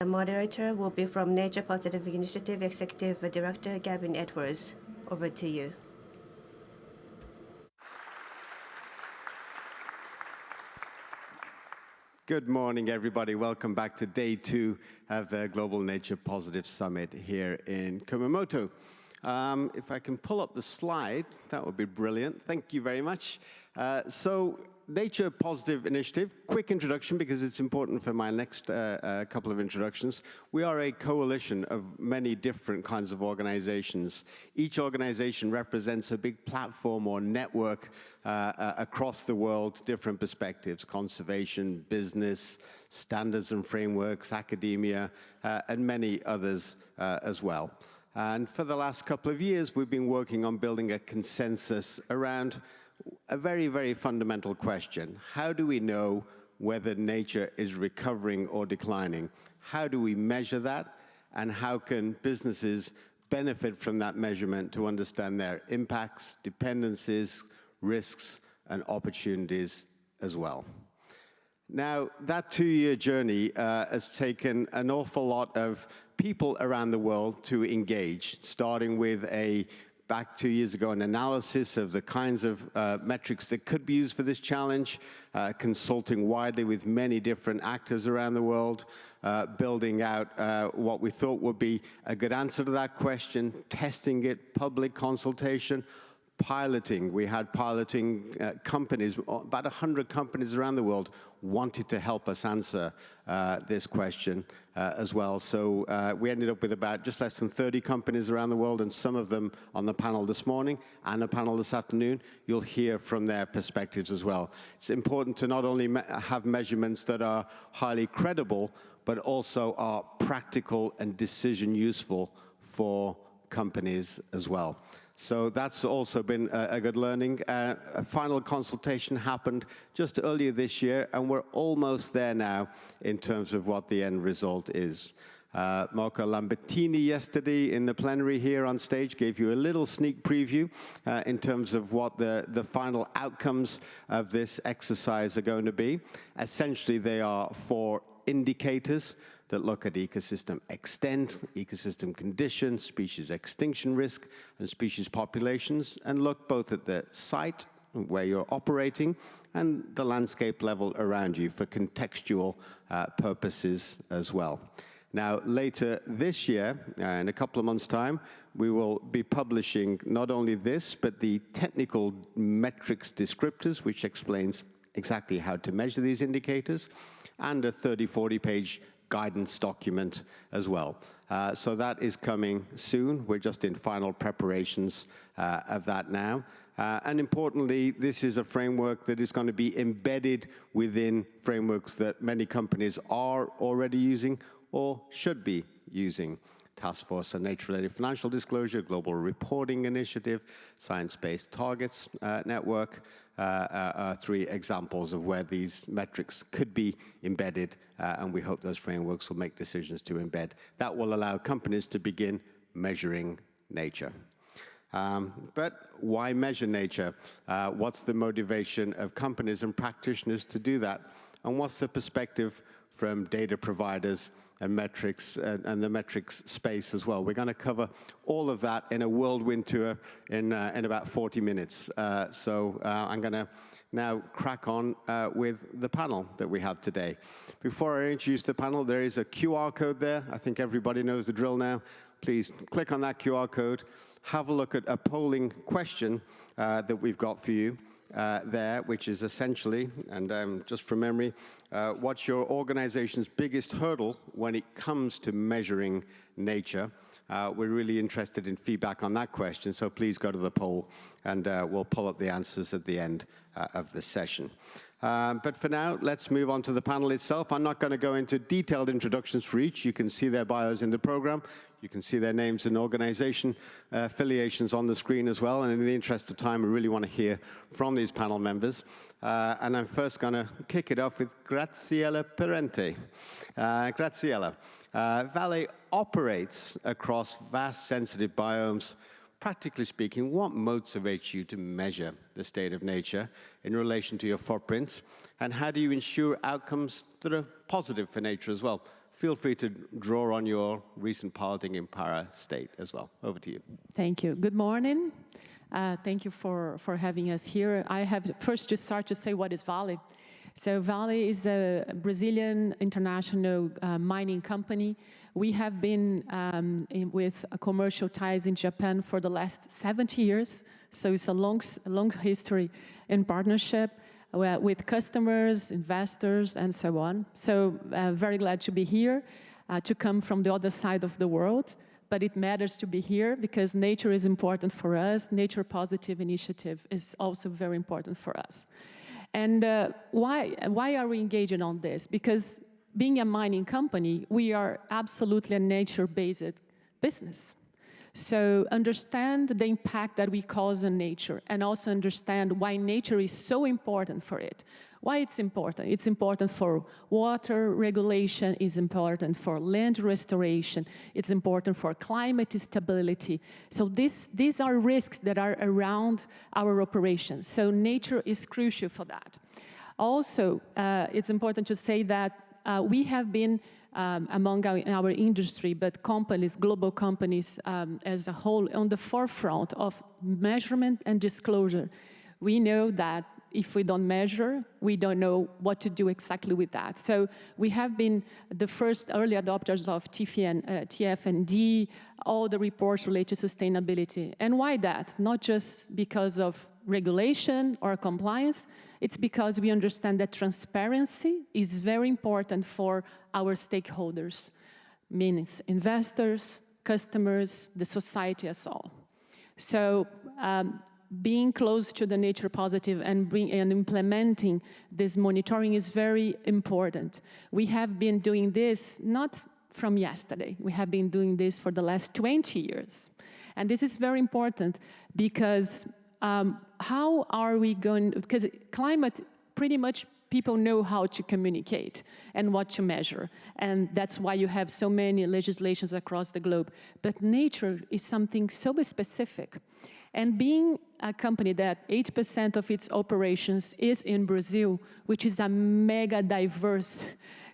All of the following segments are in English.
moderator will be from Nature Positive Initiative Executive Director Gavin Edwards. Over to you. Good morning, everybody. Welcome back to day 2 of the Global Nature Positive Summit here in Kumamoto. If I can pull up the slide, that would be brilliant. Thank you very much. So Nature Positive Initiative, quick introduction because it's important for my next couple of introductions. We are a coalition of many different kinds of organizations. Each organization represents a big platform or network across the world, different perspectives, conservation, business, standards and frameworks, academia, and many others as well. And for the last couple of years, we've been working on building a consensus around a very, very fundamental question. How do we know whether nature is recovering or declining? How do we measure that? And how can businesses benefit from that measurement to understand their impacts, dependencies, risks, and opportunities as well? Now, that 2-year journey has taken an awful lot of people around the world to engage, starting with back 2 years ago, an analysis of the kinds of metrics that could be used for this challenge, consulting widely with many different actors around the world, building out what we thought would be a good answer to that question, testing it, public consultation, piloting. We had piloting companies, about 100 companies around the world wanted to help us answer this question as well. So we ended up with about just less than 30 companies around the world, and some of them on the panel this morning and the panel this afternoon. You'll hear from their perspectives as well. It's important to not only have measurements that are highly credible, but also are practical and decision useful for companies as well. So that's also been a good learning. A final consultation happened just earlier this year, and we're almost there now in terms of what the end result is. Marco Lambertini yesterday in the plenary here on stage gave you a little sneak preview in terms of what the final outcomes of this exercise are going to be. Essentially, they are 4 indicators that look at ecosystem extent, ecosystem condition, species extinction risk, and species populations, and look both at the site where you're operating and the landscape level around you for contextual purposes as well. Now, later this year, in a couple of months' time, we will be publishing not only this, but the technical metrics descriptors, which explains exactly how to measure these indicators, and a 30-40-page guidance document as well. So that is coming soon. We're just in final preparations of that now. And importantly, this is a framework that is going to be embedded within frameworks that many companies are already using or should be using. Task Force on Nature-Related Financial Disclosure, Global Reporting Initiative, Science-Based Targets Network, are 3 examples of where these metrics could be embedded, and we hope those frameworks will make decisions to embed. That will allow companies to begin measuring nature. But why measure nature? What's the motivation of companies and practitioners to do that? And what's the perspective from data providers and metrics and the metrics space as well? We're going to cover all of that in a whirlwind tour in about 40 minutes. So I'm going to now crack on with the panel that we have today. Before I introduce the panel, there is a QR code there. I think everybody knows the drill now. Please click on that QR code. Have a look at a polling question that we've got for you there, which is essentially, and just from memory, what's your organization's biggest hurdle when it comes to measuring nature? We're really interested in feedback on that question, so please go to the poll, and we'll pull up the answers at the end of the session. But for now, let's move on to the panel itself. I'm not going to go into detailed introductions for each. You can see their bios in the program. You can see their names and organization affiliations on the screen as well. And in the interest of time, we really want to hear from these panel members. And I'm first going to kick it off with Grazielle Parenti. Grazielle, Vale operates across vast sensitive biomes. Practically speaking, what motivates you to measure the state of nature in relation to your footprint? And how do you ensure outcomes that are positive for nature as well? feel free to draw on your recent piloting in Para State as well. Over to you. Thank you. Good morning. Thank you for having us here. I have first to start to say what is Vale. So Vale is a Brazilian international mining company. We have been with commercial ties in Japan for the last 70 years. So it's a long history in partnership with customers, investors, and so on. So very glad to be here, to come from the other side of the world. But it matters to be here because nature is important for us. Nature Positive Initiative is also very important for us. And why are we engaging on this? Because being a mining company, we are absolutely a nature-based business. So understand the impact that we cause on nature and also understand why nature is so important for it. Why it's important? It's important for water regulation, it's important for land restoration, it's important for climate stability. So these are risks that are around our operations. So nature is crucial for that. Also, it's important to say that we have been among our industry, but companies, global companies as a whole, on the forefront of measurement and disclosure. We know that if we don't measure, we don't know what to do exactly with that. So we have been the first early adopters of TFND, all the reports related to sustainability. And why that? Not just because of regulation or compliance, it's because we understand that transparency is very important for our stakeholders, means investors, customers, the society as all. So being close to the nature positive and implementing this monitoring is very important. We have been doing this not from yesterday. We have been doing this for the last 20 years. And this is very important because how are we going, because climate, pretty much people know how to communicate and what to measure. And that's why you have so many legislations across the globe. But nature is something so specific. And being a company that 8% of its operations is in Brazil, which is a mega diverse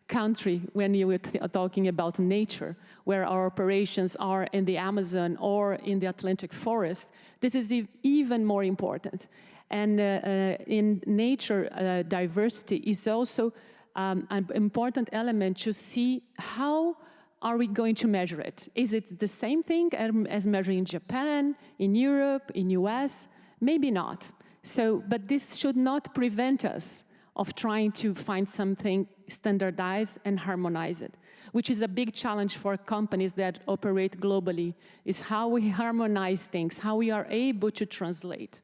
country when you are talking about nature, where our operations are in the Amazon or in the Atlantic forest, this is even more important. And in nature, diversity is also an important element to see how are we going to measure it? Is it the same thing as measuring in Japan, in Europe, in US? Maybe not. So, but this should not prevent us of trying to find something standardized and harmonize it, which is a big challenge for companies that operate globally, is how we harmonize things, how we are able to translate.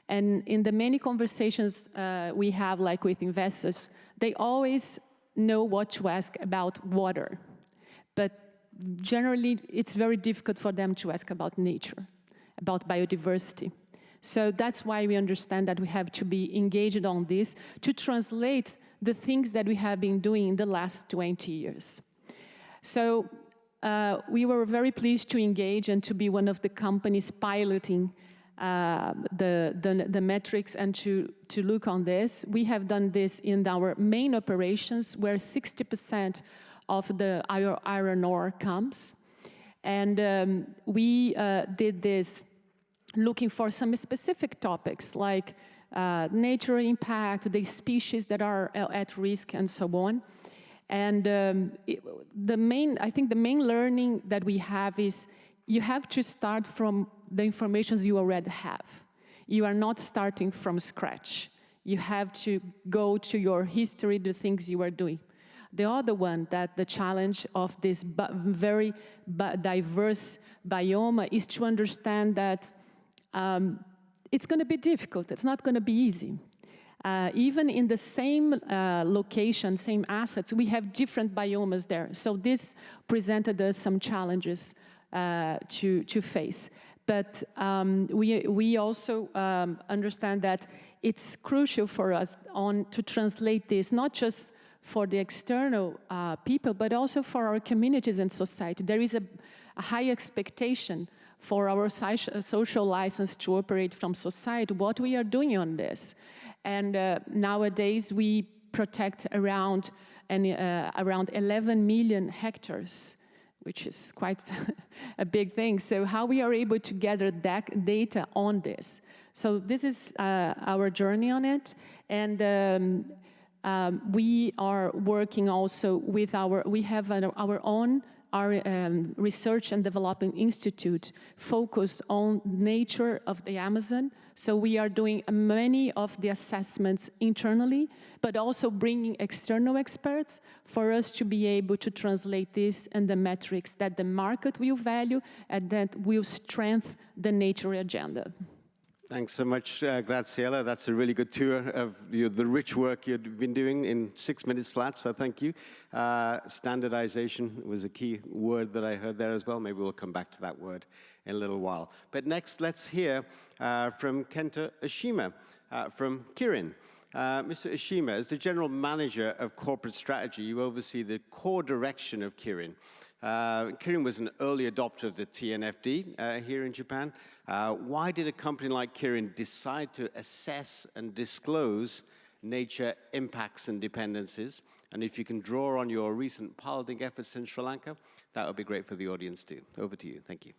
And in the many conversations we have, like with investors, they always know what to ask about water. But generally, it's very difficult for them to ask about nature, about biodiversity. So that's why we understand that we have to be engaged on this to translate the things that we have been doing in the last 20 years. So we were very pleased to engage and to be one of the companies piloting the metrics and to look on this. We have done this in our main operations where 60% of the iron ore comes. And we did this looking for some specific topics like nature impact, the species that are at risk, and so on. And I think the main learning that we have is you have to start from the information you already have. You are not starting from scratch. You have to go to your history, the things you are doing. The other one, that the challenge of this very diverse biome is to understand that it's going to be difficult. It's not going to be easy. Even in the same location, same assets, we have different biomes there. So this presented us some challenges to face. But we also understand that it's crucial for us to translate this, not just for the external people, but also for our communities and society. There is a high expectation for our social license to operate from society, what we are doing on this. And nowadays we protect around and around 11 million hectares, which is quite a big thing. So how we are able to gather that data on this. So this is our journey on it. And we are working also with we have our own research and development institute focused on nature of the Amazon. So we are doing many of the assessments internally, but also bringing external experts for us to be able to translate this and the metrics that the market will value and that will strengthen the nature agenda. Thanks so much, Grazielle. That's a really good tour of the rich work you've been doing in 6 minutes flat, so thank you. Standardization was a key word that I heard there as well. Maybe we'll come back to that word in a little while. But next, let's hear from Kenta Oshima from Kirin. Mr. Oshima, as the General Manager of Corporate Strategy, you oversee the core direction of Kirin. Kirin was an early adopter of the TNFD here in Japan. Why did a company like Kirin decide to assess and disclose nature impacts and dependencies? And if you can draw on your recent piloting efforts in Sri Lanka, that would be great for the audience too. Over to you. Thank you.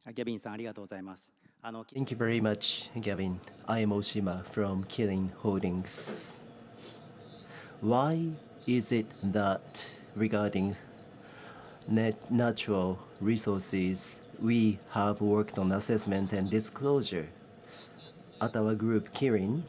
Thank you very much, Gavin. I am Oshima from Kirin Holdings. Why is it that regarding natural resources, we have worked on assessment and disclosure? At our group, Kirin,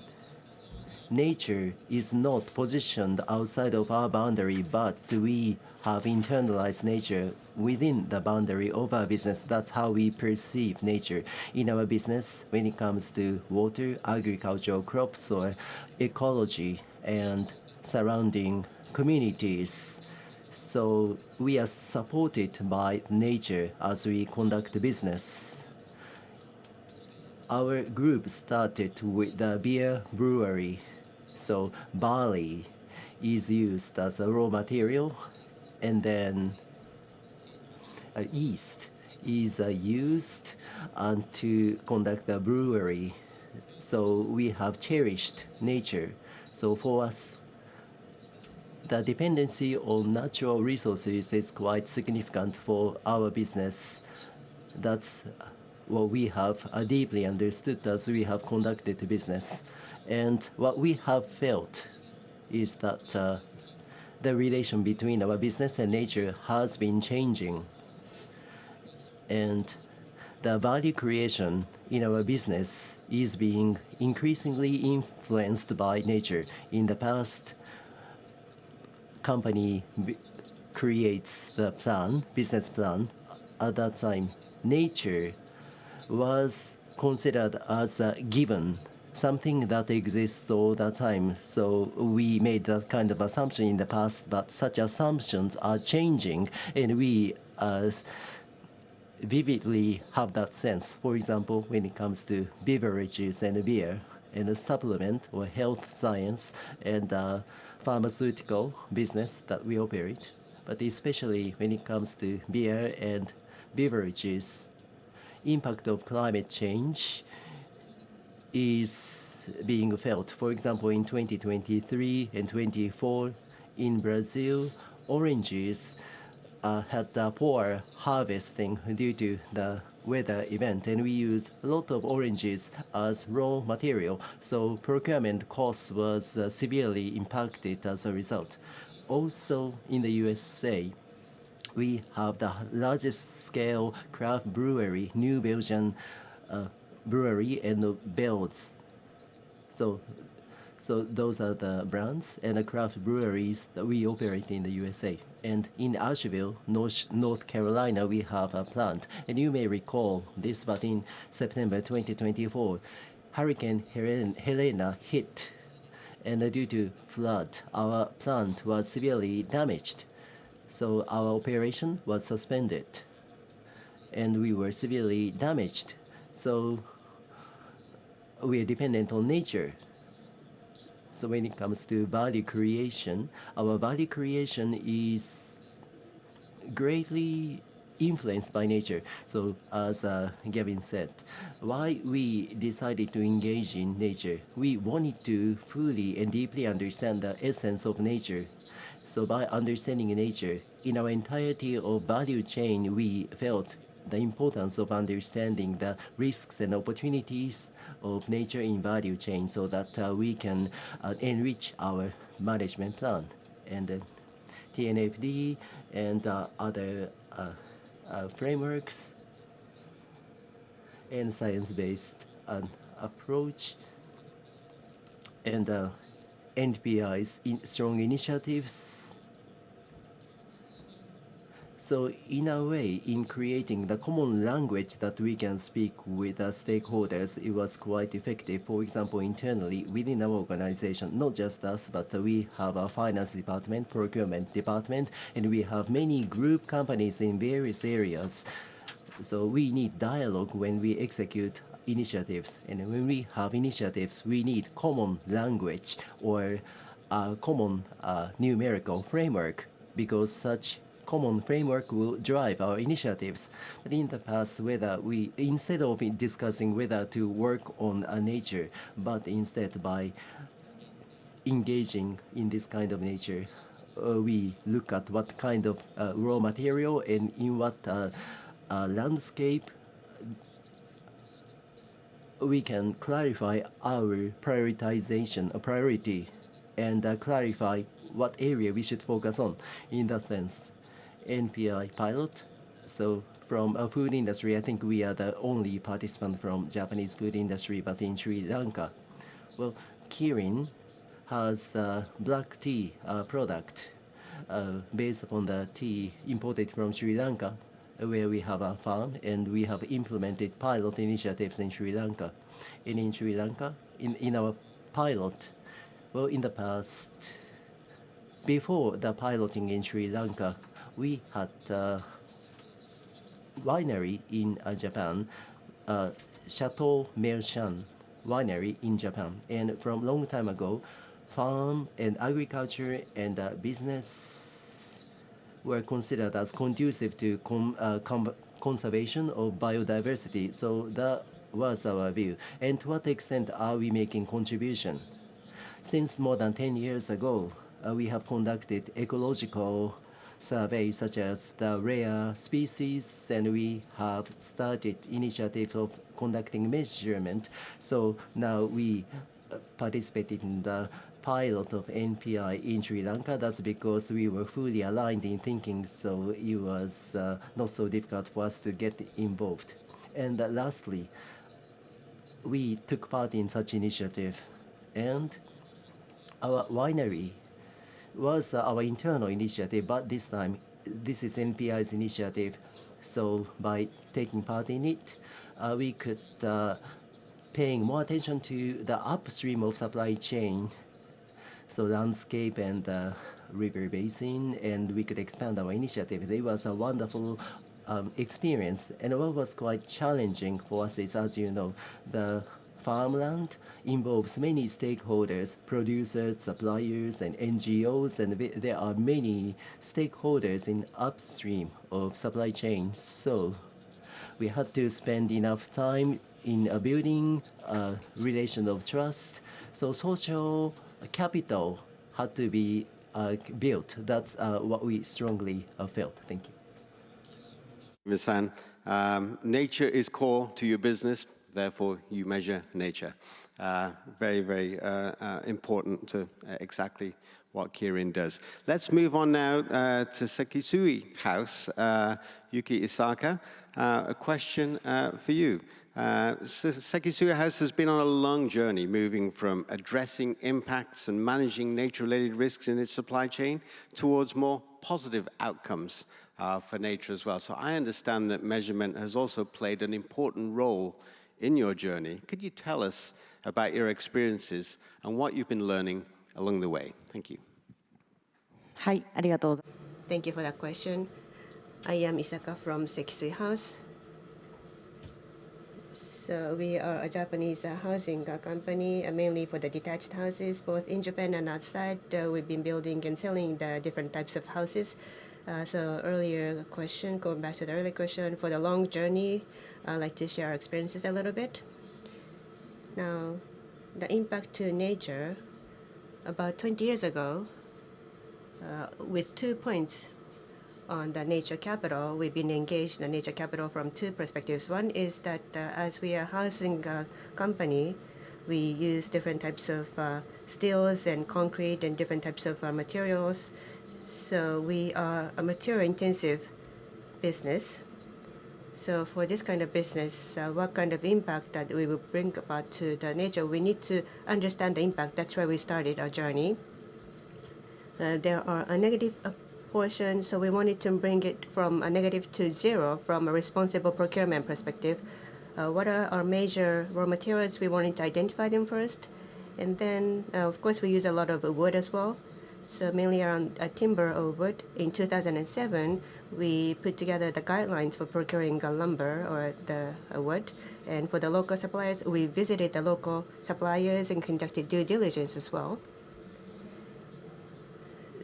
nature is not positioned outside of our boundary, but we have internalized nature within the boundary of our business. That's how we perceive nature. In our business, when it comes to water, agricultural crops, or ecology, and surrounding communities. So we are supported by nature as we conduct business. Our group started with the beer brewery. So barley is used as a raw material, and then yeast is used to conduct the brewery. So we have cherished nature. So for us, the dependency on natural resources is quite significant for our business. That's what we have deeply understood as we have conducted business. And what we have felt is that the relation between our business and nature has been changing. And the value creation in our business is being increasingly influenced by nature. In the past, company creates the plan, business plan. At that time, nature was considered as a given, something that exists all the time. So we made that kind of assumption in the past, but such assumptions are changing, and we vividly have that sense. For example, when it comes to beverages and beer, and a supplement or health science and pharmaceutical business that we operate, but especially when it comes to beer and beverages, impact of climate change is being felt. For example, in 2023 and 2024 in Brazil, oranges had poor harvesting due to the weather event, and we use a lot of oranges as raw material. So procurement cost was severely impacted as a result. Also in the USA, we have the largest scale craft brewery, New Belgian Brewery and Bells. So those are the brands and the craft breweries that we operate in the USA. And in Asheville, North Carolina, we have a plant. And you may recall this, but in September 2024, Hurricane Helena hit. And due to flood, our plant was severely damaged. So our operation was suspended. And we were severely damaged. So we are dependent on nature. So when it comes to value creation, our value creation is greatly influenced by nature. So as Gavin said, why we decided to engage in nature, we wanted to fully and deeply understand the essence of nature. So by understanding nature, in our entirety of value chain, we felt the importance of understanding the risks and opportunities of nature in value chain so that we can enrich our management plan. And TNFD and other frameworks and science-based approach and NPI's strong initiatives. So in a way, in creating the common language that we can speak with the stakeholders, it was quite effective. For example, internally within our organization, not just us, but we have a finance department, procurement department, and we have many group companies in various areas. So we need dialogue when we execute initiatives. And when we have initiatives, we need common language or a common numerical framework, because such common framework will drive our initiatives. But in the past, whether we, instead of discussing whether to work on nature, but instead by engaging in this kind of nature, we look at what kind of raw material and in what landscape we can clarify our prioritization, priority, and clarify what area we should focus on. In that sense, NPI pilot. So from a food industry, I think we are the only participant from Japanese food industry, but in Sri Lanka. Well, Kirin has a black tea product based upon the tea imported from Sri Lanka, where we have a farm and we have implemented pilot initiatives in Sri Lanka. And in Sri Lanka, in our pilot, well, in the past, before the piloting in Sri Lanka, we had a winery in Japan, Chateau Merchant winery in Japan. And from long time ago, farm and agriculture and business were considered as conducive to conservation of biodiversity. So that was our view. And to what extent are we making contribution? Since more than 10 years ago, we have conducted ecological surveys such as the rare species, and we have started initiative of conducting measurement. So now we participated in the pilot of NPI in Sri Lanka. That's because we were fully aligned in thinking, so it was not so difficult for us to get involved. And lastly, we took part in such initiative, and our winery was our internal initiative, but this time this is NPI's initiative. So by taking part in it, we could paying more attention to the upstream of supply chain, so landscape and river basin, and we could expand our initiative. It was a wonderful experience, and what was quite challenging for us is, as you know, the farmland involves many stakeholders, producers, suppliers, and NGOs, and there are many stakeholders in upstream of supply chain. So we had to spend enough time in building a relation of trust. So social capital had to be built. That's what we strongly felt. Thank you. Ms. San, nature is core to your business, therefore you measure nature. Very, very important to exactly what Kirin does. Let's move on now to Sekisui House. Yuki Isaka, a question for you. Sekisui House has been on a long journey, moving from addressing impacts and managing nature-related risks in its supply chain towards more positive outcomes for nature as well. So I understand that measurement has also played an important role in your journey. Could you tell us about your experiences and what you've been learning along the way? Thank you. Thank you for that question. I am Isaka from Sekisui House. So we are a Japanese housing company, mainly for the detached houses, both in Japan and outside. We've been building and selling the different types of houses. So earlier question, going back to the earlier question, for the long journey, I'd like to share our experiences a little bit. Now, the impact to nature, about 20 years ago, with 2 points on the nature capital, we've been engaged in the nature capital from 2 perspectives. One is that as we are a housing company, we use different types of steels and concrete and different types of materials. So we are a material-intensive business. So for this kind of business, what kind of impact that we will bring about to the nature, we need to understand the impact. That's where we started our journey. There are a negative portion, so we wanted to bring it from a negative to 0 from a responsible procurement perspective. What are our major raw materials? We wanted to identify them first. And then, of course, we use a lot of wood as well. So mainly around timber or wood. In 2007, we put together the guidelines for procuring lumber or the wood. And for the local suppliers, we visited the local suppliers and conducted due diligence as well.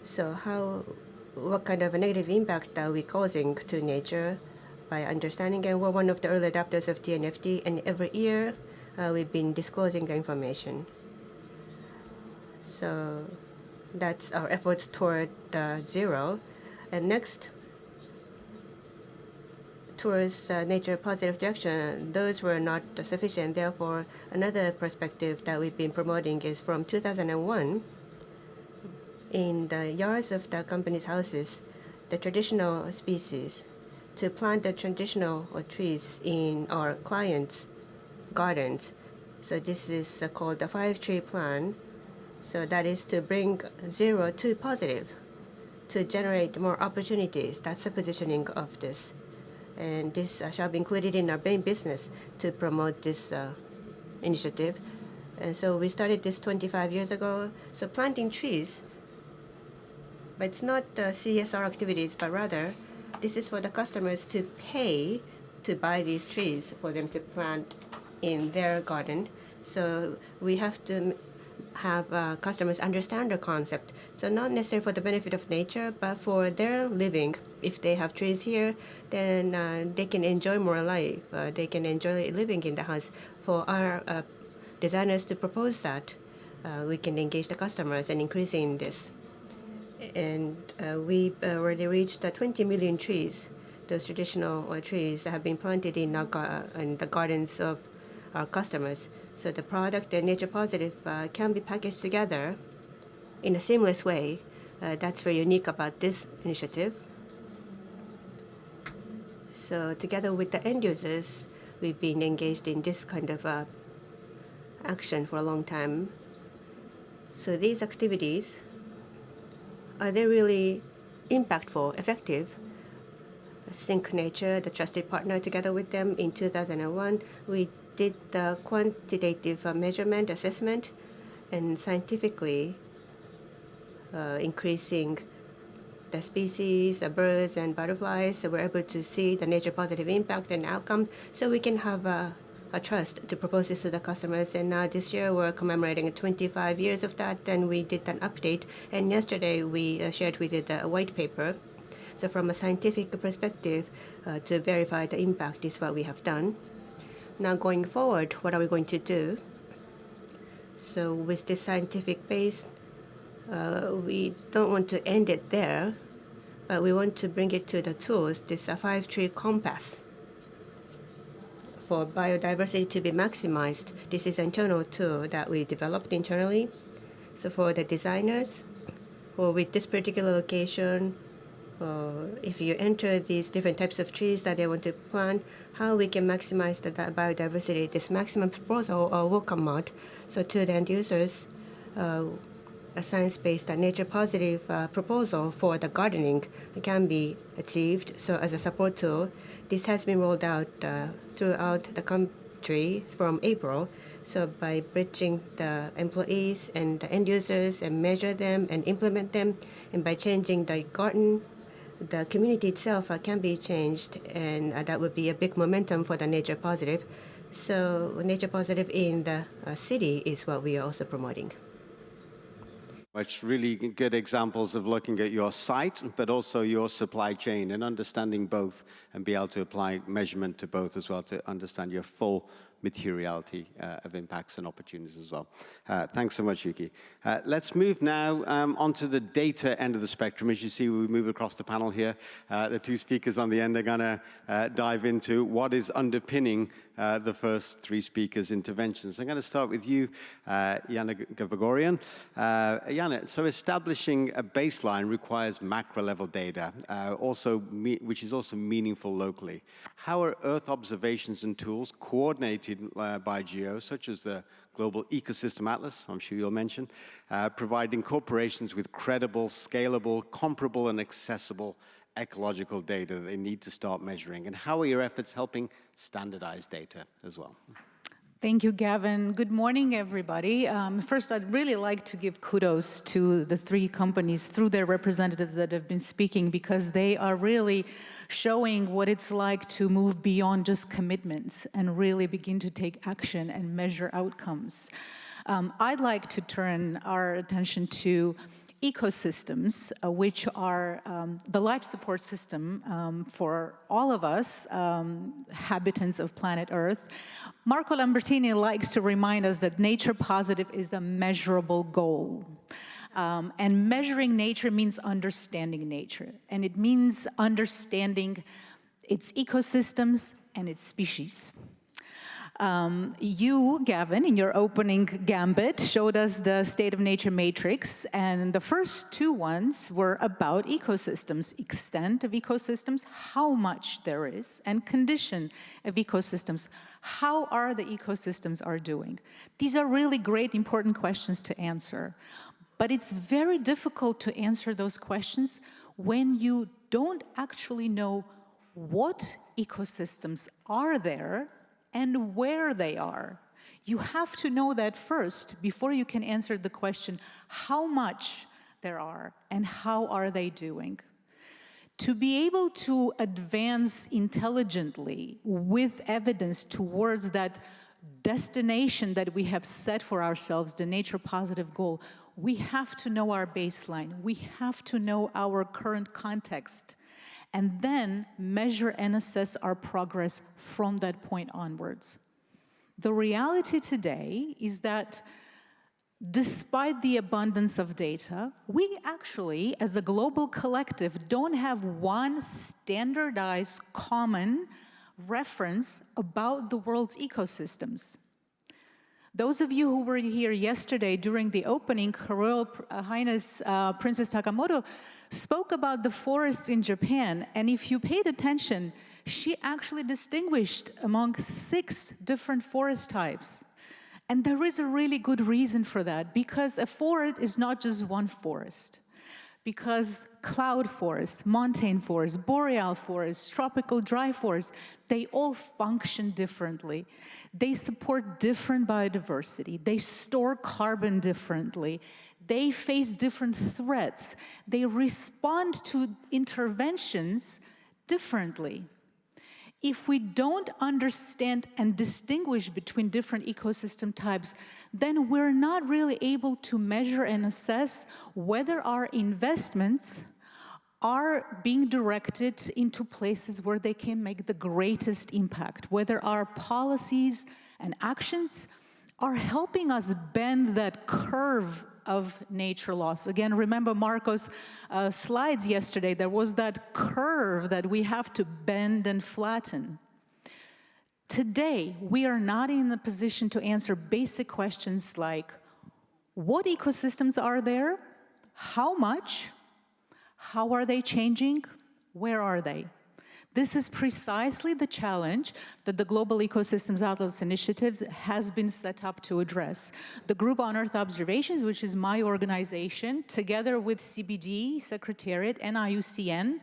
So what kind of a negative impact are we causing to nature by understanding? And we're one of the early adopters of TNFD, and every year we've been disclosing the information. So that's our efforts toward 0. And next, towards nature positive direction, those were not sufficient. Therefore, another perspective that we've been promoting is from 2001. In the yards of the company's houses, the traditional species, to plant the traditional trees in our clients' gardens. So this is called the 5-tree plan. So that is to bring 0 to positive, to generate more opportunities. That's the positioning of this. And this shall be included in our main business to promote this initiative. And so we started this 25 years ago. So planting trees, but it's not CSR activities, but rather this is for the customers to pay to buy these trees for them to plant in their garden. So we have to have customers understand the concept. So not necessarily for the benefit of nature, but for their living. If they have trees here, then they can enjoy more life. They can enjoy living in the house. For our designers to propose that, we can engage the customers and increasing this. And we already reached 20 million trees. Those traditional trees that have been planted in the gardens of our customers. So the product and nature positive can be packaged together in a seamless way. That's very unique about this initiative. So together with the end users, we've been engaged in this kind of action for a long time. So these activities, are they really impactful, effective? Think Nature, the trusted partner, together with them in 2001, we did the quantitative measurement assessment and scientifically increasing the species, the birds and butterflies. So we're able to see the nature positive impact and outcome. So we can have a trust to propose this to the customers. And now this year we're commemorating 25 years of that. And we did an update. And yesterday we shared with you the white paper. So from a scientific perspective, to verify the impact is what we have done. Now going forward, what are we going to do? So with this scientific base, we don't want to end it there, but we want to bring it to the tools, this 5-tree compass. For biodiversity to be maximized, this is an internal tool that we developed internally. So for the designers, or with this particular location, if you enter these different types of trees that they want to plant, how we can maximize the biodiversity, this maximum proposal will come out. So to the end users, a science-based nature positive proposal for the gardening can be achieved. So as a support tool, this has been rolled out throughout the country from April. So by bridging the employees and the end users and measure them and implement them, and by changing the garden, the community itself can be changed, and that would be a big momentum for the nature positive. So nature positive in the city is what we are also promoting. Which really good examples of looking at your site, but also your supply chain and understanding both and be able to apply measurement to both as well to understand your full materiality of impacts and opportunities as well. Thanks so much, Yuki. Let's move now onto the data end of the spectrum. As you see, we move across the panel here. The two speakers on the end are going to dive into what is underpinning the first three speakers' interventions. I'm going to start with you, Yana Gevorgyan. Yana, so establishing a baseline requires macro-level data, which is also meaningful locally. How are Earth observations and tools coordinated by GEO, such as the Global Ecosystem Atlas, I'm sure you'll mention, providing corporations with credible, scalable, comparable, and accessible ecological data that they need to start measuring? And how are your efforts helping standardize data as well? Thank you, Gavin. Good morning, everybody. First, I'd really like to give kudos to the three companies through their representatives that have been speaking, because they are really showing what it's like to move beyond just commitments and really begin to take action and measure outcomes. I'd like to turn our attention to ecosystems, which are the life support system for all of us, habitants of planet Earth. Marco Lambertini likes to remind us that nature positive is a measurable goal. And measuring nature means understanding nature. And it means understanding its ecosystems and its species. You, Gavin, in your opening gambit, showed us the State of Nature matrix, and the first two ones were about ecosystems, extent of ecosystems, how much there is, and condition of ecosystems, how are the ecosystems are doing. These are really great, important questions to answer, but it's very difficult to answer those questions when you don't actually know what ecosystems are there and where they are. You have to know that first before you can answer the question how much there are and how are they doing. To be able to advance intelligently with evidence towards that destination that we have set for ourselves, the nature positive goal, we have to know our baseline. We have to know our current context, and then measure and assess our progress from that point onwards. The reality today is that despite the abundance of data, we actually, as a global collective, don't have one standardized common reference about the world's ecosystems. Those of you who were here yesterday during the opening, Her Royal Highness Princess Takamoto spoke about the forests in Japan, and if you paid attention, she actually distinguished among 6 different forest types. And there is a really good reason for that, because a forest is not just one forest. Because cloud forests, montane forests, boreal forests, tropical dry forests, they all function differently. They support different biodiversity. They store carbon differently. They face different threats. They respond to interventions differently. If we don't understand and distinguish between different ecosystem types, then we're not really able to measure and assess whether our investments are being directed into places where they can make the greatest impact, whether our policies and actions are helping us bend that curve of nature loss. Again, remember Marco's slides yesterday, there was that curve that we have to bend and flatten. Today, we are not in the position to answer basic questions like, what ecosystems are there? How much? How are they changing? Where are they? This is precisely the challenge that the Global Ecosystems Atlas Initiative has been set up to address. The Group on Earth Observations, which is my organization, together with CBD, Secretariat, and IUCN,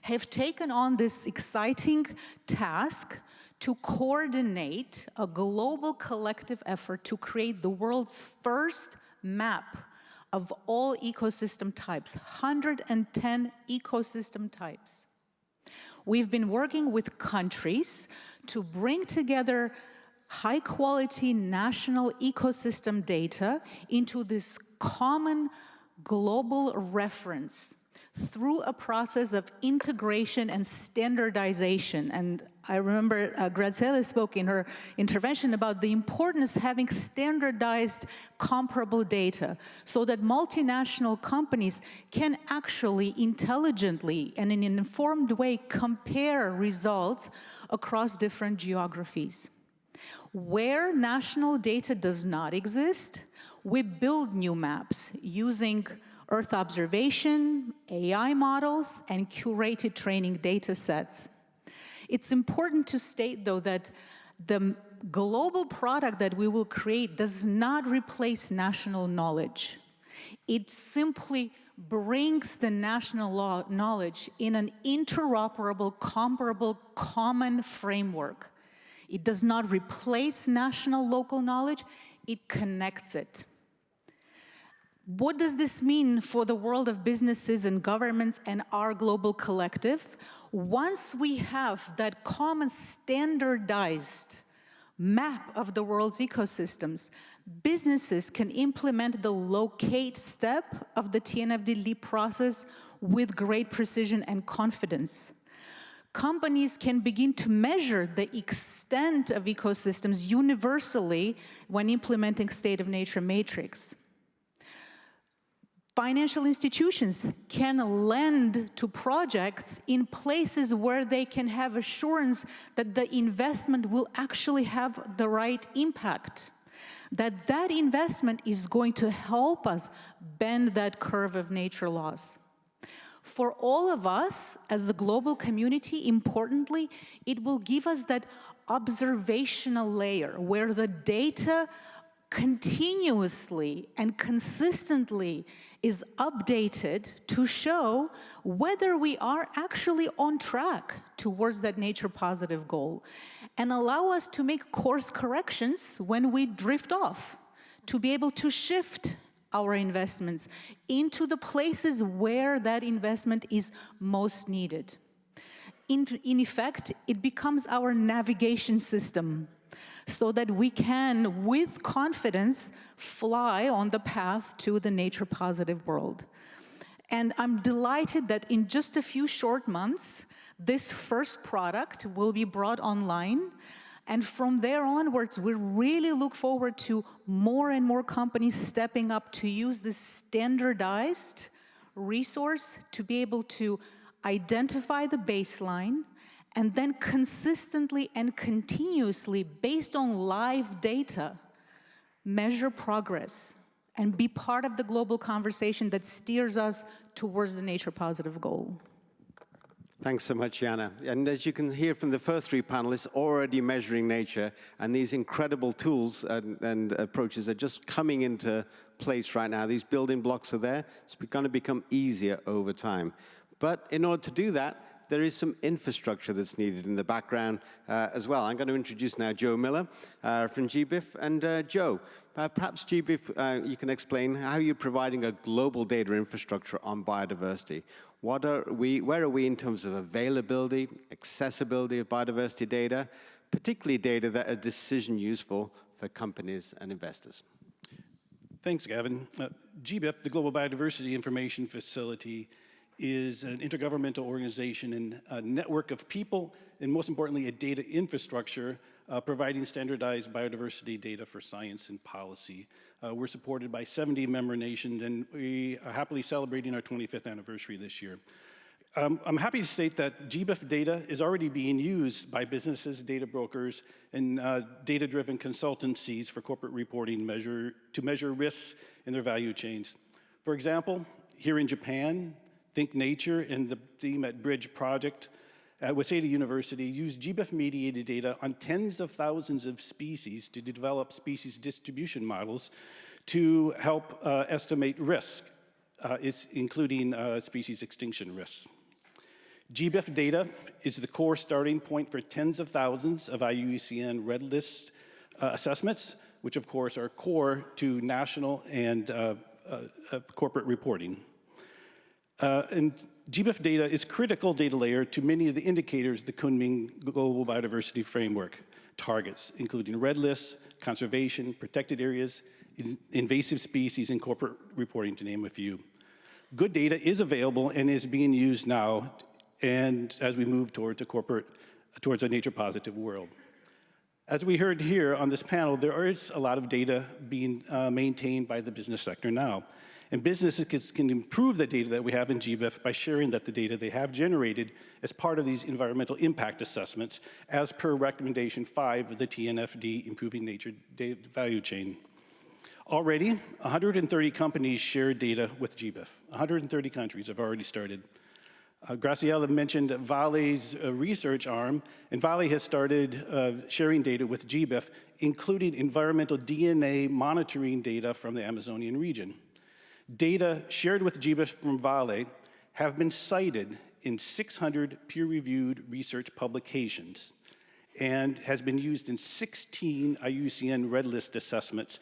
have taken on this exciting task to coordinate a global collective effort to create the world's first map of all ecosystem types, 110 ecosystem types. We've been working with countries to bring together high-quality national ecosystem data into this common global reference through a process of integration and standardization. And I remember Grazielle spoke in her intervention about the importance of having standardized, comparable data so that multinational companies can actually intelligently and in an informed way compare results across different geographies. Where national data does not exist, we build new maps using Earth observation, AI models, and curated training data sets. It's important to state, though, that the global product that we will create does not replace national knowledge. It simply brings the national knowledge in an interoperable, comparable, common framework. It does not replace national local knowledge, it connects it. What does this mean for the world of businesses and governments and our global collective? Once we have that common standardized map of the world's ecosystems, businesses can implement the locate step of the TNFD LEAP process with great precision and confidence. Companies can begin to measure the extent of ecosystems universally when implementing state of nature matrix. Financial institutions can lend to projects in places where they can have assurance that the investment will actually have the right impact, that that investment is going to help us bend that curve of nature loss. For all of us, as the global community, importantly, it will give us that observational layer where the data continuously and consistently is updated to show whether we are actually on track towards that nature positive goal and allow us to make course corrections when we drift off, to be able to shift our investments into the places where that investment is most needed. In effect, it becomes our navigation system so that we can, with confidence, fly on the path to the nature-positive world. And I'm delighted that in just a few short months, this first product will be brought online. And from there onwards, we really look forward to more and more companies stepping up to use this standardized resource to be able to identify the baseline, and then consistently and continuously, based on live data, measure progress and be part of the global conversation that steers us towards the nature-positive goal. Thanks so much, Yana. And as you can hear from the first three panelists, already measuring nature, and these incredible tools and approaches are just coming into place right now. These building blocks are there. It's going to become easier over time. But in order to do that, there is some infrastructure that's needed in the background as well. I'm going to introduce now Joe Miller from GBIF. And Joe, perhaps GBIF, you can explain how you're providing a global data infrastructure on biodiversity. Where are we in terms of availability, accessibility of biodiversity data, particularly data that are decision useful for companies and investors? Thanks, Gavin. GBIF, the Global Biodiversity Information Facility, is an intergovernmental organization and a network of people, and most importantly, a data infrastructure providing standardized biodiversity data for science and policy. We're supported by 70 member nations, and we are happily celebrating our 25th anniversary this year. I'm happy to state that GBIF data is already being used by businesses, data brokers, and data-driven consultancies for corporate reporting to measure risks in their value chains. For example, here in Japan, Think Nature and the team at Bridge Project at Waseda University used GBIF-mediated data on tens of thousands of species to develop species distribution models to help estimate risk, including species extinction risks. GBIF data is the core starting point for tens of thousands of IUCN Red List assessments, which of course are core to national and corporate reporting. And GBIF data is critical data layer to many of the indicators the Kunming Global Biodiversity Framework targets, including red lists, conservation, protected areas, invasive species, and corporate reporting, to name a few. Good data is available and is being used now, and as we move towards a nature positive world. As we heard here on this panel, there is a lot of data being maintained by the business sector now. And businesses can improve the data that we have in GBIF by sharing the data they have generated as part of these environmental impact assessments, as per recommendation 5 of the TNFD, Improving Nature Data Value Chain. Already, 130 companies share data with GBIF. 130 countries have already started. Grazielle mentioned Vale's research arm, and Vale has started sharing data with GBIF, including environmental DNA monitoring data from the Amazonian region. Data shared with GBIF from Vale have been cited in 600 peer-reviewed research publications and has been used in 16 IUCN Red List assessments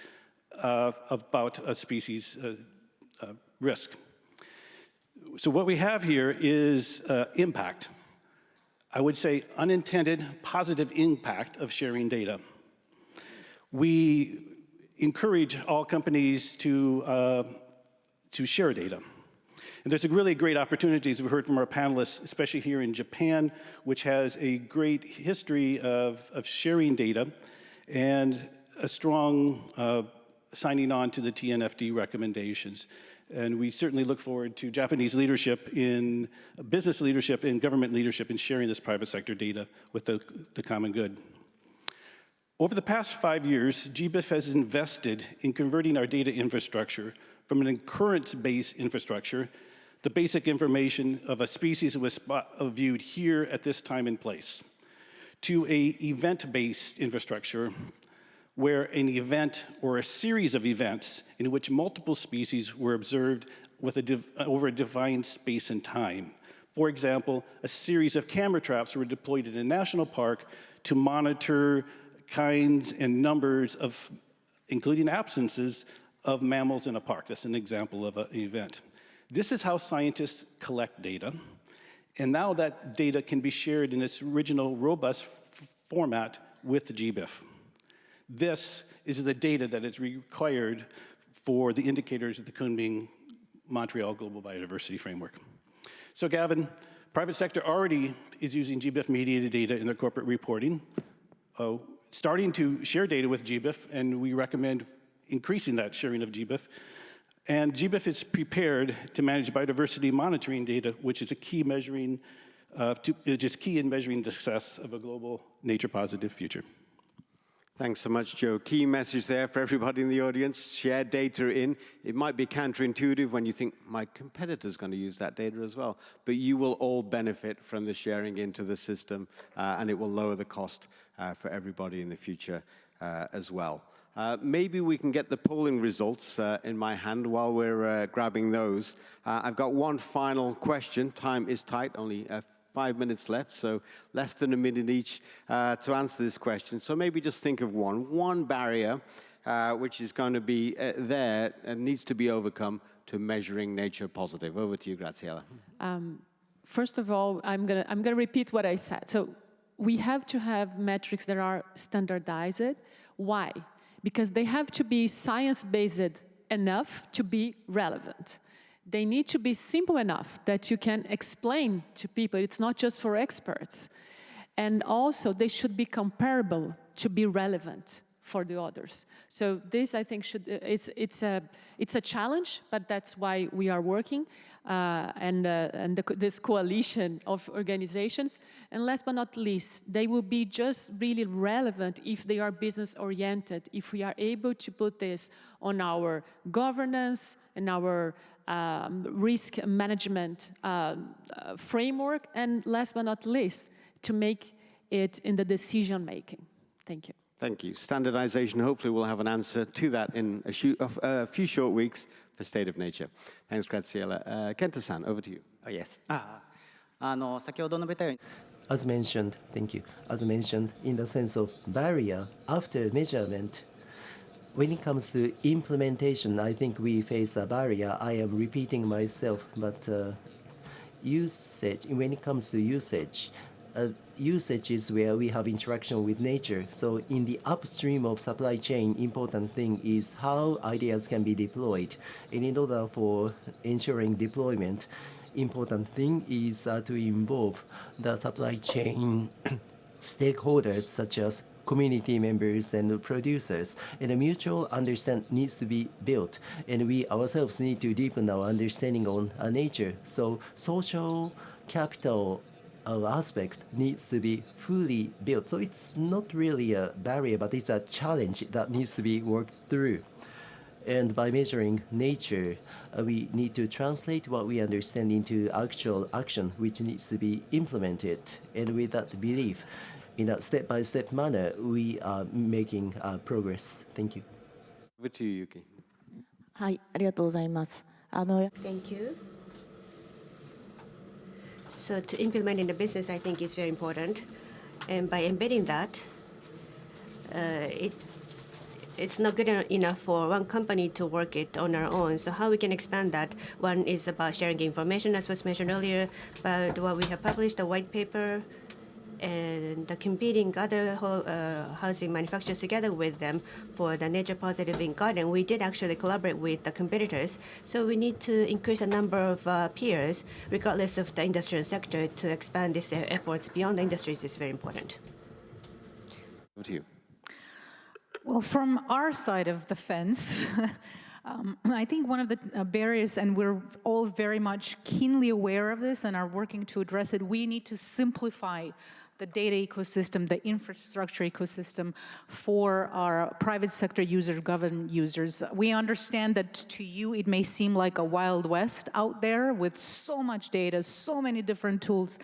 about a species risk. So what we have here is impact. I would say unintended positive impact of sharing data. We encourage all companies to share data. And there's a really great opportunity, as we heard from our panelists, especially here in Japan, which has a great history of sharing data and a strong signing on to the TNFD recommendations. And we certainly look forward to Japanese leadership in business leadership and government leadership in sharing this private sector data with the common good. Over the past 5 years, GBIF has invested in converting our data infrastructure from an occurrence-based infrastructure, the basic information of a species was viewed here at this time and place, to an event-based infrastructure where an event or a series of events in which multiple species were observed with over a defined space and time. For example, a series of camera traps were deployed in a national park to monitor kinds and numbers of, including absences, of mammals in a park. That's an example of an event. This is how scientists collect data, and now that data can be shared in its original robust format with GBIF. This is the data that is required for the indicators of the Kunming Montreal Global Biodiversity Framework. So Gavin, private sector already is using GBIF mediated data in their corporate reporting, starting to share data with GBIF, and we recommend increasing that sharing of GBIF. And GBIF is prepared to manage biodiversity monitoring data, which is a key measuring, key in measuring the success of a global nature-positive future. Thanks so much, Joe. Key message there for everybody in the audience. Share data in. It might be counterintuitive when you think, my competitor's going to use that data as well. But you will all benefit from the sharing into the system, and it will lower the cost for everybody in the future as well. Maybe we can get the polling results in my hand while we're grabbing those. I've got one final question. Time is tight, only 5 minutes left, so less than a minute each to answer this question. So maybe just think of one barrier which is going to be there and needs to be overcome to measuring nature positive. Over to you, Grazielle. First of all, I'm gonna repeat what I said. So we have to have metrics that are standardized. Why? Because they have to be science-based enough to be relevant. They need to be simple enough that you can explain to people. It's not just for experts. And also, they should be comparable to be relevant for the others. So this, I think, it's a challenge, but that's why we are working, this coalition of organizations. And last but not least, they will be just really relevant if they are business-oriented, if we are able to put this on our governance and our risk management framework, and last but not least, to make it in the decision-making. Thank you. Thank you. Standardization, hopefully we'll have an answer to that in a few short weeks for State of Nature. Thanks, Grazielle. Kenta-san, over to you. Yes. As mentioned, thank you. As mentioned, in the sense of barrier after measurement, when it comes to implementation, I think we face a barrier. I am repeating myself, but usage, when it comes to usage, usages where we have interaction with nature. So in the upstream of supply chain, important thing is how ideas can be deployed. And in order for ensuring deployment, important thing is to involve the supply chain stakeholders such as community members and producers, and a mutual understanding needs to be built, and we ourselves need to deepen our understanding on nature. So social capital aspect needs to be fully built. So it's not really a barrier, but it's a challenge that needs to be worked through. And by measuring nature, we need to translate what we understand into actual action, which needs to be implemented. And with that belief, in a step-by-step manner, we are making progress. Thank you. Over to you, Yuki. はい、ありがとうございます。Thank you. So to implement in the business, I think is very important. And by embedding that, it's not good enough for one company to work it on our own. So how we can expand that? One is about sharing information, as was mentioned earlier, about what we have published, the white paper, and the competing other housing manufacturers together with them for the nature positive in garden. We did actually collaborate with the competitors. So we need to increase the number of peers, regardless of the industrial sector, to expand these efforts beyond the industries is very important. Over to you. Well, from our side of the fence, I think one of the barriers, and we're all very much keenly aware of this and are working to address it, we need to simplify the data ecosystem, the infrastructure ecosystem for our private sector users, government users. We understand that to you it may seem like a Wild West out there with so much data, so many different tools,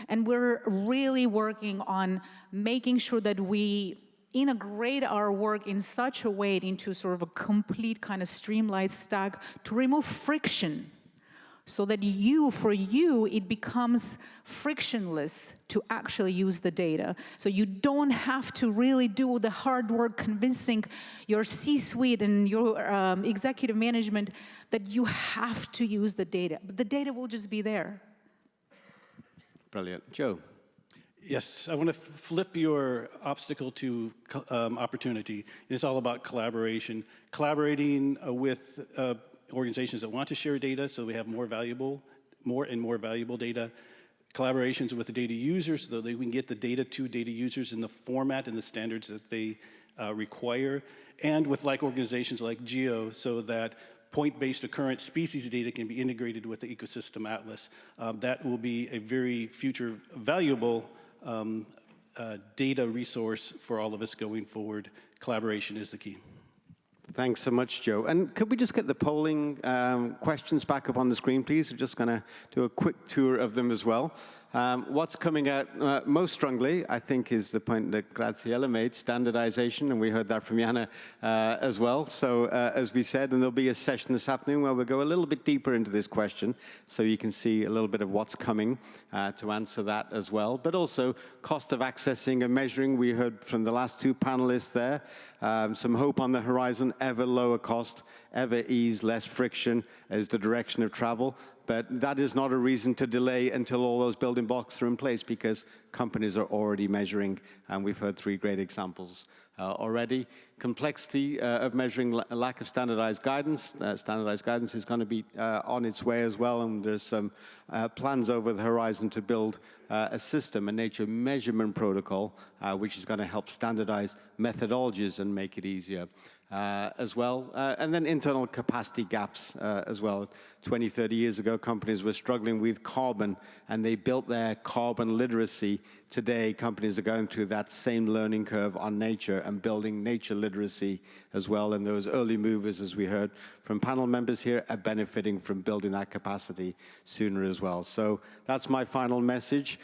and we're really working on making sure that we integrate our work in such a way into sort of a complete kind of streamlined stack to remove friction, so that for you, it becomes frictionless to actually use the data. So you don't have to really do the hard work convincing your C-suite and your executive management that you have to use the data. But the data will just be there. Brilliant. Joe. Yes, I want to flip your obstacle to opportunity. It's all about collaboration. Collaborating with organizations that want to share data so we have more and more valuable data. Collaborations with the data users so that we can get the data to data users in the format and the standards that they require. And with like organizations like GEO so that point-based occurrence species data can be integrated with the ecosystem atlas. That will be a very future valuable data resource for all of us going forward. Collaboration is the key. Thanks so much, Joe. And could we just get the polling questions back up on the screen, please? We're just going to do a quick tour of them as well. What's coming out most strongly, I think, is the point that Grazielle made, standardization, and we heard that from Yana as well. So as we said, and there'll be a session this afternoon where we'll go a little bit deeper into this question so you can see a little bit of what's coming to answer that as well. But also cost of accessing and measuring. We heard from the last two panelists there, some hope on the horizon, ever lower cost, ever ease, less friction as the direction of travel. But that is not a reason to delay until all those building blocks are in place, because companies are already measuring, and we've heard three great examples already. Complexity of measuring, lack of standardized guidance. Standardized guidance is going to be on its way as well, and there's some plans over the horizon to build a system, a nature measurement protocol, which is going to help standardize methodologies and make it easier. As well, and then internal capacity gaps as well. 20, 30 years ago, companies were struggling with carbon, and they built their carbon literacy. Today, companies are going through that same learning curve on nature and building nature literacy as well. And those early movers, as we heard from panel members here, are benefiting from building that capacity sooner as well. So that's my final message.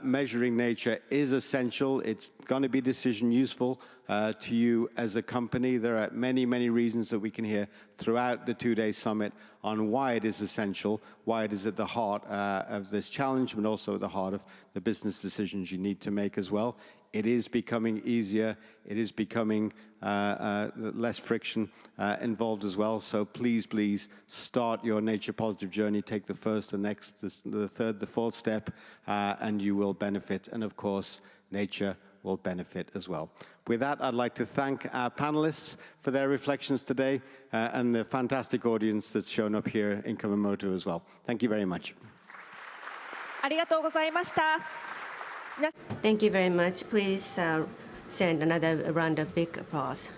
Measuring nature is essential. It's going to be decision useful, to you as a company. There are many, many reasons that we can hear throughout the two-day summit on why it is essential, why it is at the heart of this challenge, but also at the heart of the business decisions you need to make as well. It is becoming easier. It is becoming less friction involved as well. So please, please start your nature positive journey. Take the first, the next, the third, the fourth step, and you will benefit. And of course, nature will benefit as well. With that, I'd like to thank our panelists for their reflections today and the fantastic audience that's shown up here in Kumamoto as well. Thank you very much. ありがとうございました。 Thank you very much. Please send another round of big applause.